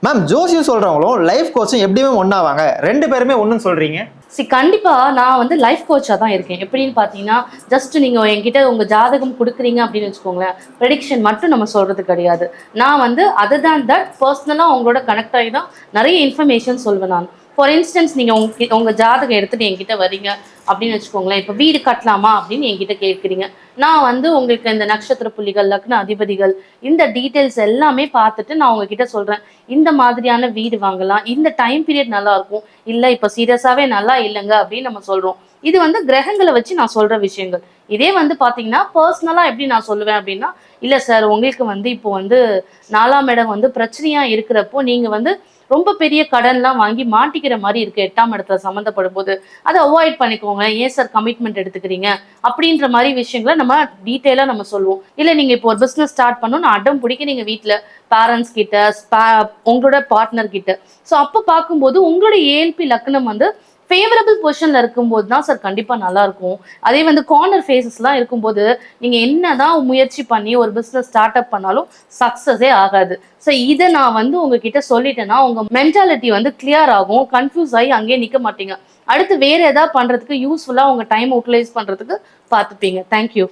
Ma'am ஜோசியம் சொல்றவங்களும் life கோச்சும் எப்படியுமே ஒன்னாவாங்க, 2 பேருமே ஒண்ணுன்னு சொல்றீங்க? கண்டிப்பா நான் வந்து லைஃப் கோச்சா தான் இருக்கேன். எப்படின்னு பார்த்தீங்கன்னா, ஜஸ்ட் நீங்க என்கிட்ட உங்க ஜாதகம் குடுக்குறீங்க அப்படின்னு வச்சுக்கோங்களேன், ப்ரெடிக்ஷன் மட்டும் நம்ம சொல்றது கிடையாது. நான் வந்து அதர் தேன் தட் பர்சனலா உங்களோட கனெக்ட் ஆகி தான் நெறைய இன்ஃபர்மேஷன் சொல்வேன் நான். ஃபார் இன்ஸ்டன்ஸ் நீங்க உங்க ஜாதகம் எடுத்துட்டு என்கிட்ட வரீங்க அப்படின்னு வச்சுக்கோங்களேன், இப்போ வீடு கட்டலாமா அப்படின்னு என்கிட்ட கேட்குறீங்க. நான் வந்து உங்களுக்கு இந்த நட்சத்திர புள்ளிகள், லக்ன அதிபதிகள், இந்த டீட்டெயில்ஸ் எல்லாமே பார்த்துட்டு நான் உங்ககிட்ட சொல்றேன். இந்த மாதிரியான வீடு வாங்கலாம். இந்த டைம் பீரியட் நல்லா இருக்கும். இல்ல இப்ப சீரியஸாவே நல்லா இல்லைங்க அப்படின்னு நம்ம சொல்றோம். இது வந்து கிரகங்களை வச்சு நான் சொல்ற விஷயங்கள். இதே வந்து பாத்தீங்கன்னா பர்சனலா எப்படி நான் சொல்லுவேன் அப்படின்னா, இல்ல சார் உங்களுக்கு வந்து இப்போ வந்து 4ஆம் இடம் வந்து பிரச்சனையா இருக்கிறப்போ நீங்க வந்து ரொம்ப பெரிய கடன்லாம் வாங்கி மாட்டிக்கிற மாதிரி இருக்கு 8ஆம் இடத்துல சம்மந்தப்படும் போது, அதை அவாய்ட் பண்ணிக்கோங்க. ஏன் சார் கமிட்மெண்ட் எடுத்துக்கிறீங்க அப்படின்ற மாதிரி விஷயங்களை நம்ம டீட்டெயிலா நம்ம சொல்லுவோம். இல்ல நீங்க இப்போ ஒரு பிசினஸ் ஸ்டார்ட் பண்ணணும் அடம் பிடிக்க நீங்க வீட்டுல பேரண்ட்ஸ் கிட்ட உங்களோட பார்ட்னர் கிட்ட. ஸோ அப்போ பார்க்கும்போது உங்களோட ஏஎல்பி லக்னம் வந்து ஃபேவரபிள் பொசிஷன்ல இருக்கும்போது தான் சார் கண்டிப்பா நல்லா இருக்கும். அதே வந்து கார்னர் ஃபேஸஸ்லாம் இருக்கும்போது நீங்க என்னதான் முயற்சி பண்ணி ஒரு பிசினஸ் ஸ்டார்ட் அப் பண்ணாலும் சக்சஸே ஆகாது. ஸோ இதை நான் வந்து உங்ககிட்ட சொல்லிட்டேன்னா உங்க மென்டாலிட்டி வந்து கிளியர் ஆகும். கன்ஃபியூஸ் ஆகி அங்கேயே நிக்க மாட்டீங்க. அடுத்து வேற ஏதாவது பண்றதுக்கு யூஸ்ஃபுல்லா உங்க டைம் யூட்டிலைஸ் பண்றதுக்கு பார்த்துப்பீங்க. தேங்க்யூ.